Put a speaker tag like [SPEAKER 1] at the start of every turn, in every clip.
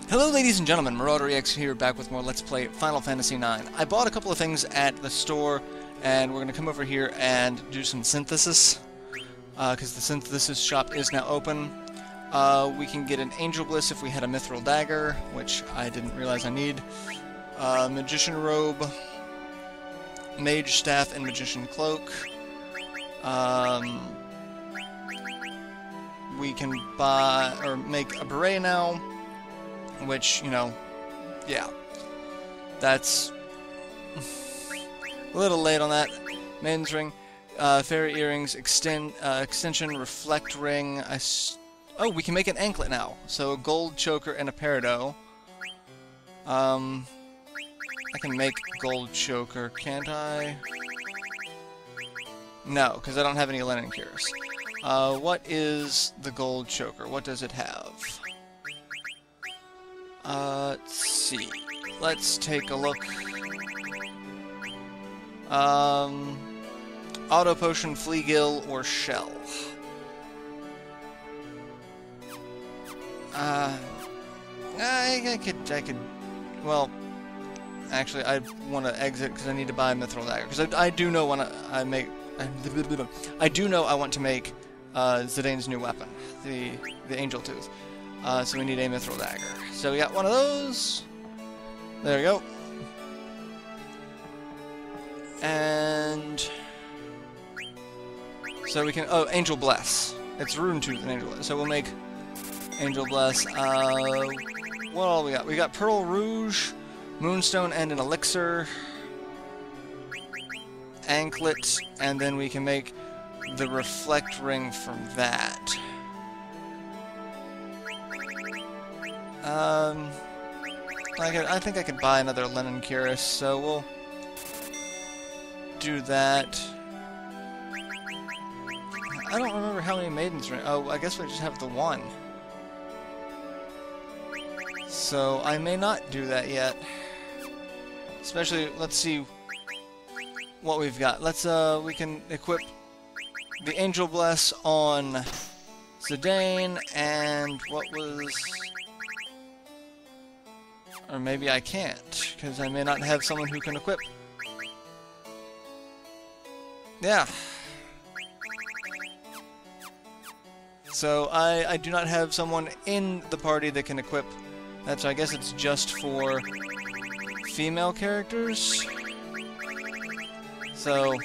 [SPEAKER 1] Hello ladies and gentlemen, MarauderEX here, back with more Let's Play Final Fantasy IX. I bought a couple of things at the store, and we're going to come over here and do some synthesis, because the synthesis shop is now open. We can get an Angel Bliss if we had a Mithril Dagger, which I didn't realize I need. Magician Robe, Mage Staff, and Magician Cloak. We can buy, or make a Beret now. Which, you know, yeah, that's a little late on that. Maiden's Ring, Fairy Earrings, Extension, Reflect Ring. Oh, we can make an anklet now. So a gold choker and a peridot. I can make gold choker, can't I? No, because I don't have any linen cures. What is the gold choker? What does it have? Let's see. Let's take a look. Auto Potion, Fleagill, or Shell. I could, well, actually, I want to exit because I need to buy a Mithril Dagger. Because I do know when I make, I do know I want to make, Zidane's new weapon, the Angel Tooth. So we need a Mithril Dagger. So we got one of those. There we go. And so we can, oh, Angel Bless. It's Rune Tooth and Angel Bless. So we'll make Angel Bless. What all we got? We got Pearl Rouge, Moonstone, and an Elixir. Anklet, and then we can make the Reflect Ring from that. I think I could buy another Linen Cuirass, so we'll do that. I don't remember how many Maidens Ring. Oh, I guess we just have the one. So I may not do that yet. Especially, let's see what we've got. Let's we can equip the Angel Bless on Zidane, and what was... Or maybe I can't, because I may not have someone who can equip. Yeah. So I do not have someone in the party that can equip that, so I guess it's just for female characters. So,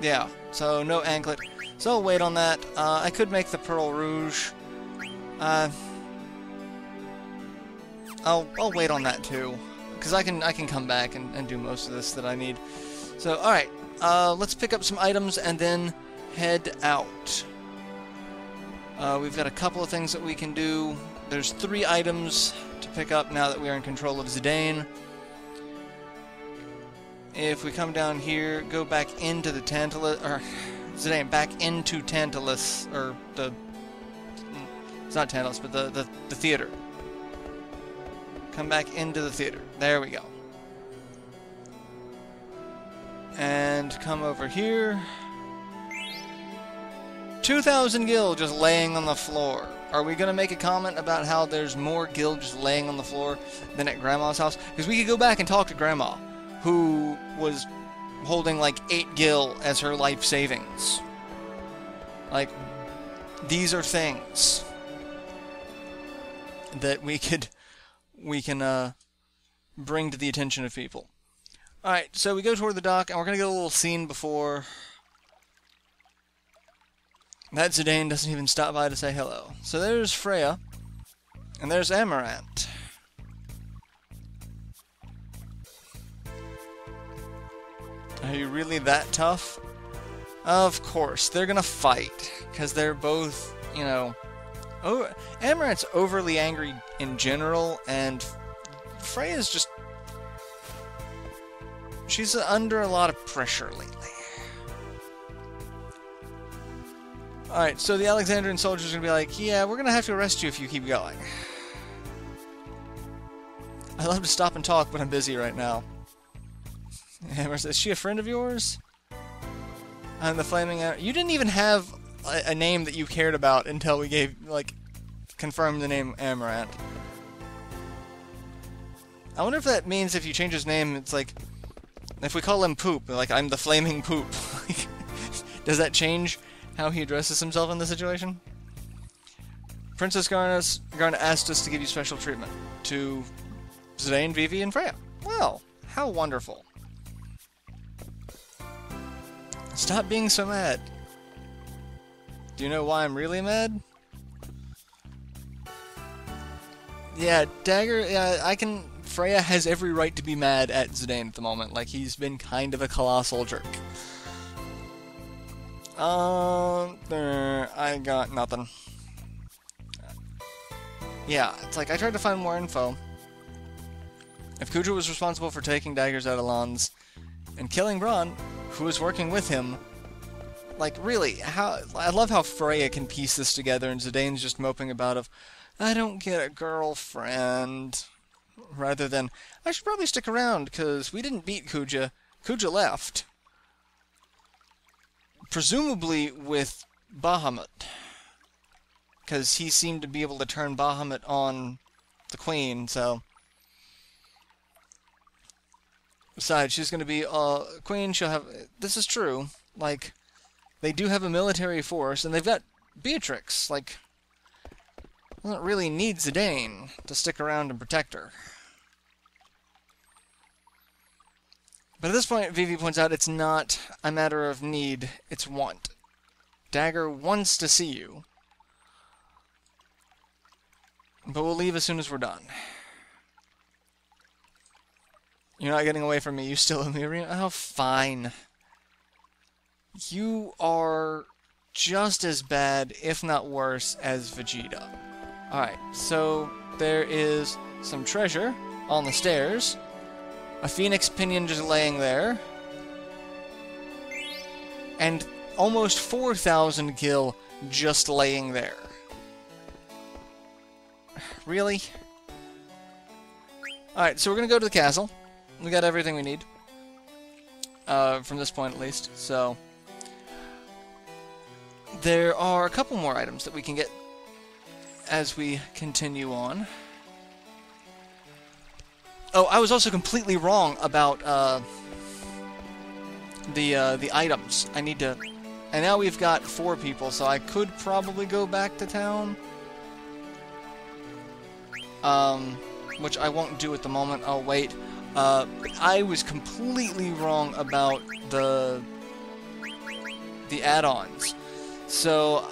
[SPEAKER 1] yeah. So no anklet. So I'll wait on that. I could make the Pearl Rouge. I'll wait on that too, because I can come back and do most of this that I need. So alright, let's pick up some items and then head out. We've got a couple of things that we can do. There's 3 items to pick up now that we are in control of Zidane. If we come down here, go back into the Tantalus, or Zidane, back into Tantalus, or the, it's not Tantalus, but the theater. Come back into the theater. There we go. And come over here. 2,000 gil just laying on the floor. Are we going to make a comment about how there's more gil just laying on the floor than at Grandma's house? Because we could go back and talk to Grandma, who was holding like 8 gil as her life savings. Like, these are things that we can bring to the attention of people. Alright, so we go toward the dock, and we're going to get a little scene before... That Zidane doesn't even stop by to say hello. So there's Freya, and there's Amaranth. Are you really that tough? Of course, they're going to fight, because they're both, you know... Oh, Amaranth's overly angry in general, and Freya's just... She's under a lot of pressure lately. Alright, so the Alexandrian soldiers are going to be like, yeah, we're going to have to arrest you if you keep going. I'd love to stop and talk, but I'm busy right now. Hammer says, is she a friend of yours? And the flaming arrow. You didn't even have a name that you cared about until we confirmed the name Amaranth. I wonder if that means if you change his name, it's like, if we call him Poop, like, I'm the flaming Poop. Does that change how he addresses himself in the situation? Princess Garnet asked us to give you special treatment. To Zidane, Vivi, and Freya. Well, how wonderful. Stop being so mad. Do you know why I'm really mad? Yeah, Dagger, yeah, Freya has every right to be mad at Zidane at the moment. Like, he's been kind of a colossal jerk. I got nothing. Yeah, it's like, I tried to find more info. If Kuja was responsible for taking daggers out of Lons and killing Braun, who was working with him, like, really, I love how Freya can piece this together and Zidane's just moping about I don't get a girlfriend, rather than, I should probably stick around, because we didn't beat Kuja. Kuja left. Presumably with Bahamut, because he seemed to be able to turn Bahamut on the Queen, so... Besides, she's going to be Queen, she'll have... This is true, like, they do have a military force, and they've got Beatrix, like... Doesn't really need Zidane to stick around and protect her. But at this point, Vivi points out it's not a matter of need, it's want. Dagger wants to see you. But we'll leave as soon as we're done. You're not getting away from me, you still in the arena? Oh, fine. You are just as bad, if not worse, as Vegeta. Alright, so there is some treasure on the stairs. A phoenix pinion just laying there. And almost 4,000 gil just laying there. Really? Alright, so we're gonna go to the castle. We got everything we need. From this point at least, so... There are a couple more items that we can get as we continue on. Oh, I was also completely wrong about the items. I need to... And now we've got 4 people, so I could probably go back to town. Which I won't do at the moment. I'll wait. I was completely wrong about the add-ons. So,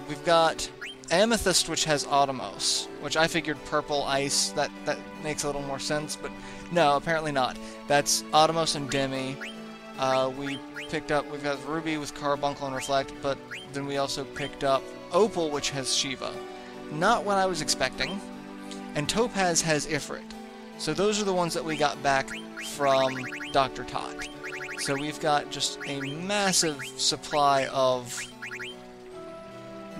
[SPEAKER 1] we've got Amethyst, which has Automos, which I figured purple ice, that makes a little more sense, but no, apparently not. That's Automos and Demi. We've got Ruby with Carbuncle and Reflect, but then we also picked up Opal, which has Shiva. Not what I was expecting. And Topaz has Ifrit. So those are the ones that we got back from Dr. Tot. So we've got just a massive supply of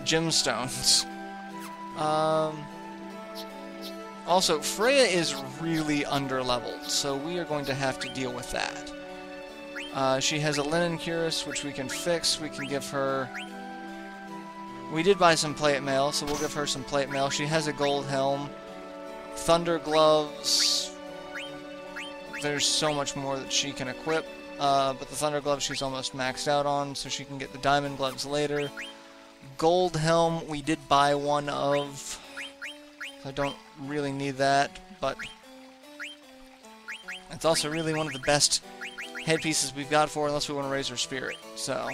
[SPEAKER 1] gemstones. Also, Freya is really underleveled, so we are going to have to deal with that. She has a linen cuirass, which we can fix. We can give her... We did buy some plate mail, so we'll give her some plate mail. She has a gold helm. Thunder gloves. There's so much more that she can equip. But the thunder gloves she's almost maxed out on, so she can get the diamond gloves later. Gold helm, we did buy one of. I don't really need that, but it's also really one of the best headpieces we've got for, unless we want to raise her spirit. So,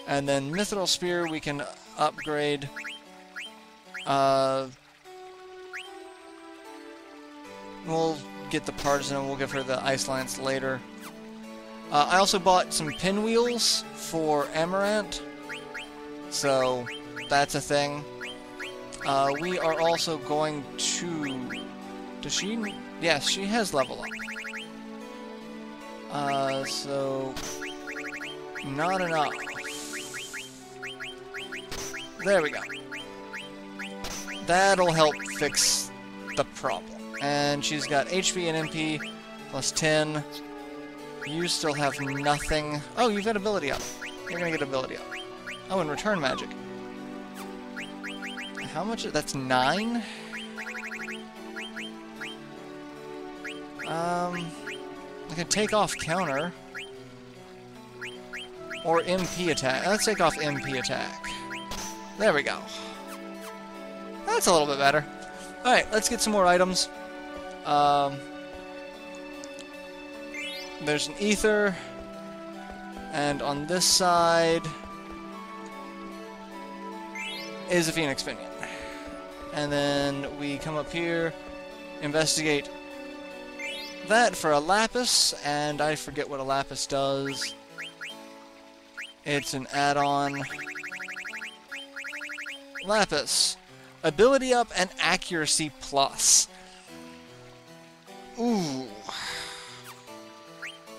[SPEAKER 1] and then Mithril Spear we can upgrade. We'll get the Partisan, we'll give her the Ice Lance later. I also bought some pinwheels for Amaranth, so that's a thing. We are also going to... Does she... Yes, she has level up. So... Not enough. There we go. That'll help fix the problem. And she's got HP and MP plus 10. You still have nothing. Oh, you've got ability up. You're gonna get ability up. Oh, and return magic. How much? That's 9? I can take off counter. Or MP attack. Let's take off MP attack. There we go. That's a little bit better. Alright, let's get some more items. There's an ether. And on this side is a phoenix pinion. And then we come up here, investigate that for a lapis, and I forget what a lapis does. It's an add-on. Lapis. Ability up and accuracy plus. Ooh.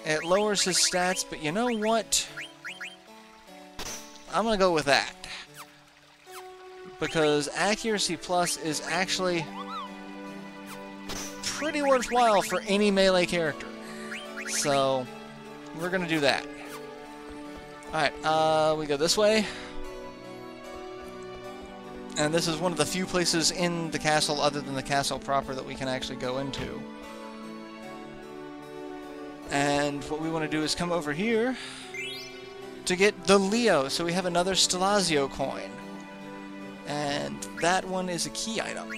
[SPEAKER 1] It lowers his stats, but you know what? I'm gonna go with that. Because accuracy plus is actually pretty worthwhile for any melee character. So, we're gonna do that. Alright, we go this way. And this is one of the few places in the castle, other than the castle proper, that we can actually go into. And what we want to do is come over here to get the Leo. So we have another Stelazio coin. And that one is a key item.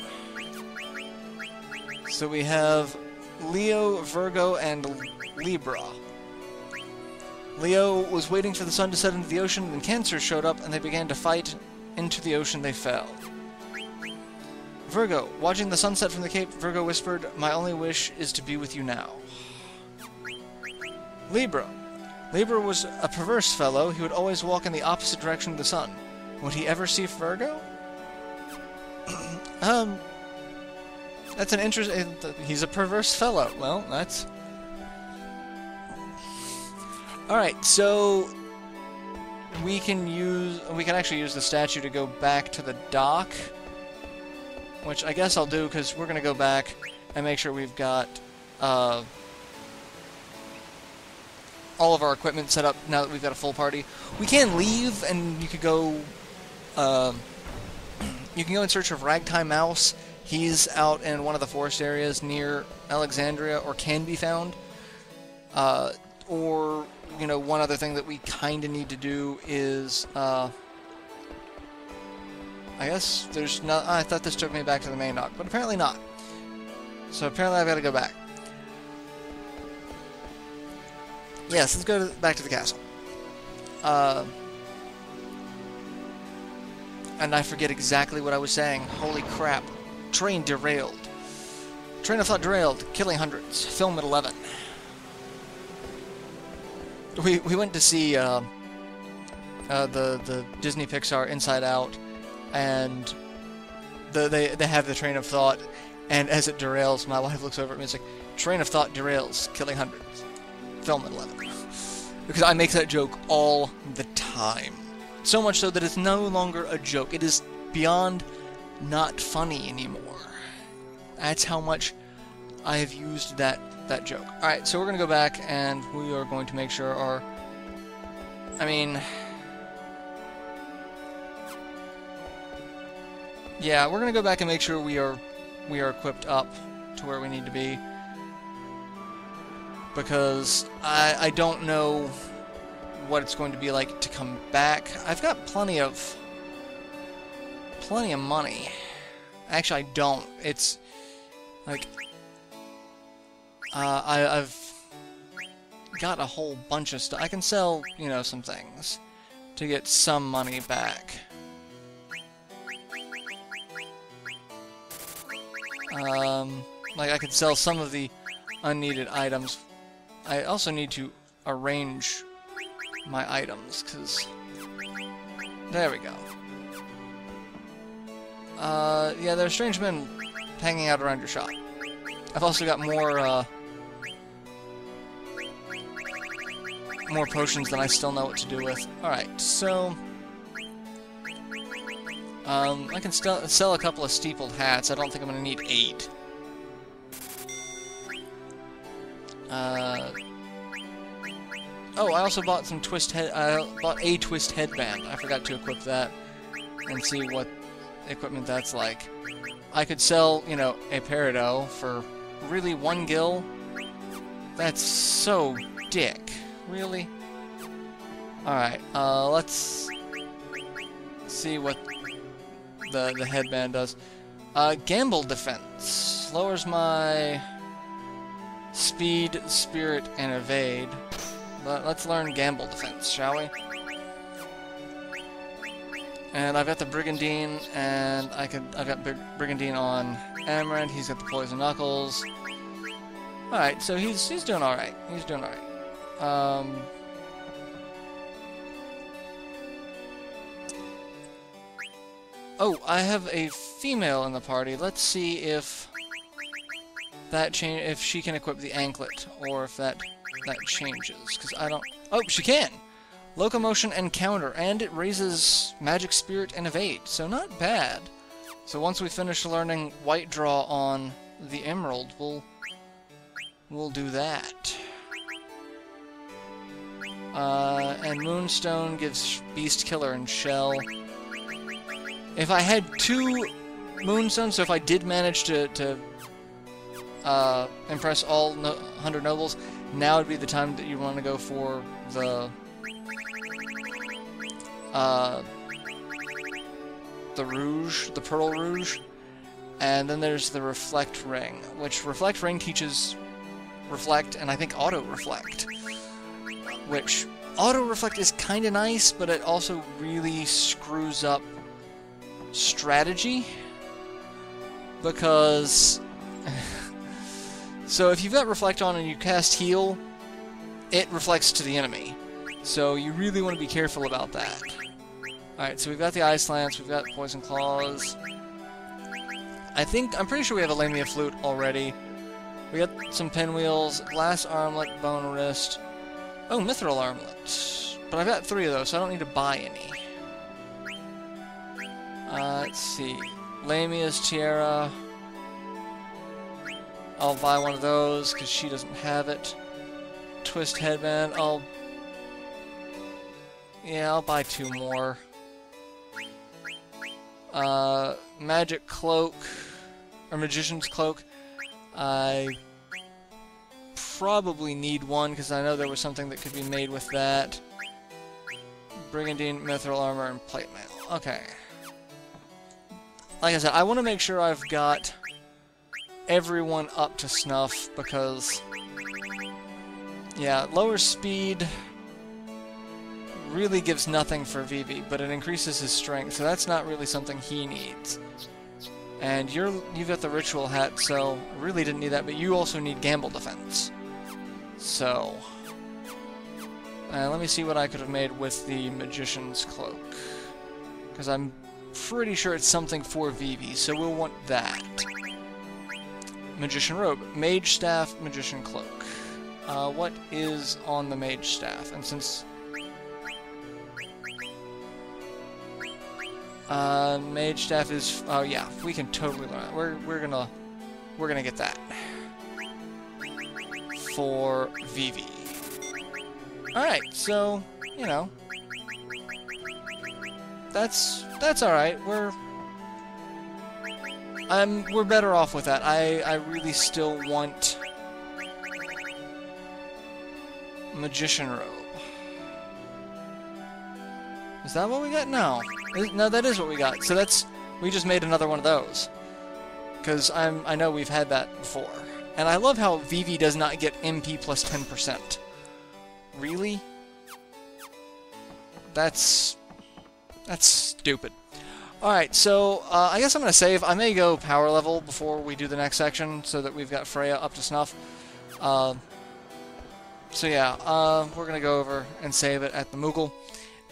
[SPEAKER 1] So we have Leo, Virgo, and Libra. Leo was waiting for the sun to set into the ocean, and Cancer showed up, and they began to fight. Into the ocean they fell. Virgo, watching the sunset from the cape, Virgo whispered, "My only wish is to be with you now." Libra. Libra was a perverse fellow. He would always walk in the opposite direction of the sun. Would he ever see Virgo? That's an interesting... He's a perverse fellow. Well, that's... Alright, so... We can actually use the statue to go back to the dock. Which I guess I'll do, because we're going to go back and make sure we've got... all of our equipment set up now that we've got a full party. We can leave, and you could go... you can go in search of Ragtime Mouse. He's out in one of the forest areas near Alexandria, or can be found. Or, you know, one other thing that we kind of need to do is... I guess there's not... I thought this took me back to the main dock, but apparently not. So apparently I've got to go back. Yes, let's go back to the castle. And I forget exactly what I was saying. Holy crap. Train derailed. Train of thought derailed. Killing hundreds. Film at 11. We went to see the Disney Pixar Inside Out, and they have the train of thought, and as it derails, my wife looks over at me and is like, "Train of thought derails. Killing hundreds. Film at 11. Because I make that joke all the time. So much so that it's no longer a joke. It is beyond not funny anymore. That's how much I have used that joke. Alright, so we're going to go back and we are going to make sure our... I mean... Yeah, we're going to go back and make sure we are equipped up to where we need to be. Because I don't know what it's going to be like to come back. I've got plenty of money. Actually, I don't. It's like I've got a whole bunch of stuff. I can sell, you know, some things to get some money back. Like I could sell some of the unneeded items. I also need to arrange my items, because... There we go. Yeah, there are strange men hanging out around your shop. I've also got more potions than I still know what to do with. Alright, so... I can sell a couple of steepled hats. I don't think I'm going to need 8. Oh, I also bought some I bought a twist headband. I forgot to equip that and see what equipment that's like. I could sell, you know, a peridot for really 1 gil. That's so dick. Really? Alright, let's see what the headband does. Gamble defense. Lowers my speed, spirit, and evade. But let's learn gamble defense, shall we? And I've got the Brigandine, and I've got Brigandine on Amaranth. He's got the Poison Knuckles. Alright, so he's doing alright. He's doing alright. Oh, I have a female in the party. Let's see if if she can equip the anklet, or if that changes. Because I don't. Oh, she can. Locomotion and counter, and it raises magic, spirit, and evade. So not bad. So once we finish learning white draw on the emerald, we'll do that. And Moonstone gives Beast Killer and Shell. If I had 2 Moonstones, so if I did manage to impress all 100 nobles, now would be the time that you want to go for the Rouge, the Pearl Rouge. And then there's the Reflect Ring, which Reflect Ring teaches Reflect, and I think Auto Reflect. Which, Auto Reflect is kinda nice, but it also really screws up strategy. Because... so if you've got Reflect on and you cast Heal, it reflects to the enemy. So you really want to be careful about that. Alright, so we've got the Ice Lance, we've got Poison Claws. I'm pretty sure we have a Lamia Flute already. We got some Pinwheels, Glass Armlet, Bone Wrist. Oh, Mithril Armlet. But I've got 3 of those, so I don't need to buy any. Let's see. Lamia's Tiara. I'll buy one of those, because she doesn't have it. Twist Headband, I'll buy 2 more. Magic Cloak, or Magician's Cloak. I probably need one, because I know there was something that could be made with that. Brigandine, Mithril Armor, and Plate Mail. Okay. Like I said, I want to make sure I've got everyone up to snuff, because... yeah, lower speed really gives nothing for Vivi, but it increases his strength, so that's not really something he needs. And you've got the Ritual Hat, so really didn't need that, but you also need Gamble Defense. So... let me see what I could have made with the Magician's Cloak. Because I'm pretty sure it's something for Vivi, so we'll want that. Magician Robe, Mage Staff, Magician Cloak. What is on the Mage Staff? And since... Mage Staff is... oh yeah, we can totally learn that. We're gonna get that. For Vivi. Alright, so, you know... That's alright. We're better off with that. I really still want... Magician Robe. Is that what we got? No. No, that is what we got. So we just made another one of those. Because I know we've had that before. And I love how Vivi does not get MP plus 10%. Really? That's stupid. Alright, so I guess I'm going to save. I may go power level before we do the next section, so that we've got Freya up to snuff. So yeah, we're going to go over and save it at the Moogle.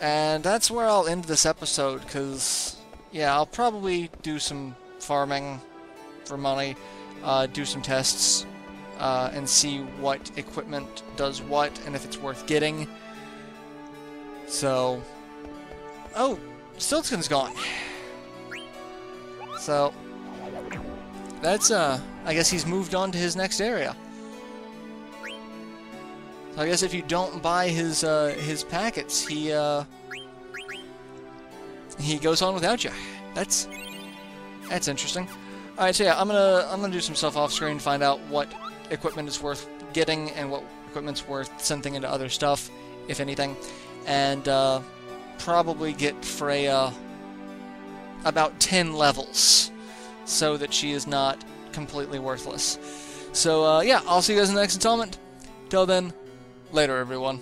[SPEAKER 1] And that's where I'll end this episode, because, yeah, I'll probably do some farming for money, do some tests, and see what equipment does what, and if it's worth getting. So... oh! Stiltskin's gone. So... that's, I guess he's moved on to his next area. I guess if you don't buy his packets, he goes on without you. That's interesting. All right, so yeah, I'm gonna do some stuff off screen, find out what equipment is worth getting and what equipment's worth sending into other stuff, if anything, and probably get Freya about 10 levels so that she is not completely worthless. So yeah, I'll see you guys in the next installment. Till then, later everyone.